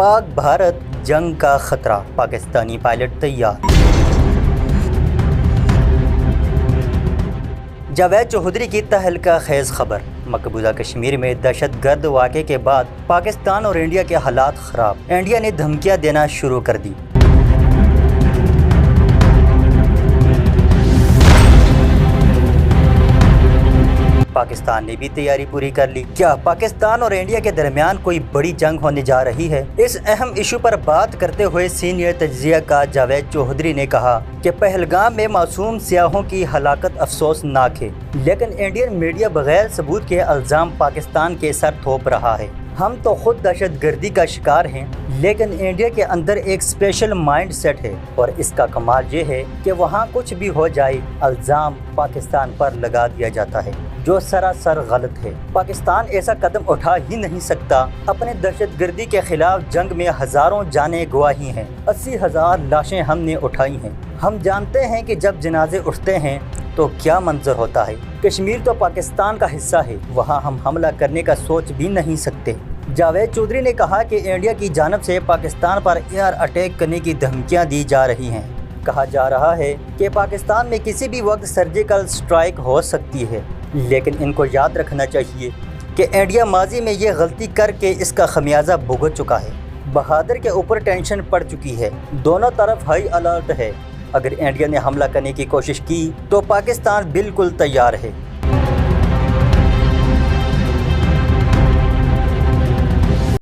पाक भारत जंग का खतरा, पाकिस्तानी पायलट तैयार। जावेद चौधरी की तहलका खेज खबर। मकबूजा कश्मीर में दहशत गर्द वाक़े के बाद पाकिस्तान और इंडिया के हालात ख़राब। इंडिया ने धमकियां देना शुरू कर दी। पाकिस्तान ने भी तैयारी पूरी कर ली। क्या पाकिस्तान और इंडिया के दरमियान कोई बड़ी जंग होने जा रही है? इस अहम इशू पर बात करते हुए सीनियर तज्ज़ियाकार जावेद चौधरी ने कहा कि पहलगाम में मासूम सियाहों की हलाकत अफसोसनाक है, लेकिन इंडियन मीडिया बगैर सबूत के इल्ज़ाम पाकिस्तान के सर थोप रहा है। हम तो खुद दहशत गर्दी का शिकार हैं, लेकिन इंडिया के अंदर एक स्पेशल माइंड सेट है और इसका कमाल ये है कि वहाँ कुछ भी हो जाए इल्ज़ाम पाकिस्तान पर लगा दिया जाता है, जो सरासर गलत है। पाकिस्तान ऐसा कदम उठा ही नहीं सकता। अपने दहशत गर्दी के खिलाफ जंग में हज़ारों जानें गवाही हैं, 80,000 लाशें हमने उठाई हैं। हम जानते हैं कि जब जनाजे उठते हैं तो क्या मंजर होता है। कश्मीर तो पाकिस्तान का हिस्सा है, वहाँ हम हमला करने का सोच भी नहीं सकते। जावेद चौधरी ने कहा कि इंडिया की जानब से पाकिस्तान पर एयर अटैक करने की धमकियाँ दी जा रही हैं। कहा जा रहा है कि पाकिस्तान में किसी भी वक्त सर्जिकल स्ट्राइक हो सकती है, लेकिन इनको याद रखना चाहिए कि इंडिया माजी में ये गलती करके इसका खमियाजा भुगत चुका है। बहादुर के ऊपर टेंशन पड़ चुकी है, दोनों तरफ हाई अलर्ट है। अगर इंडिया ने हमला करने की कोशिश की तो पाकिस्तान बिल्कुल तैयार है।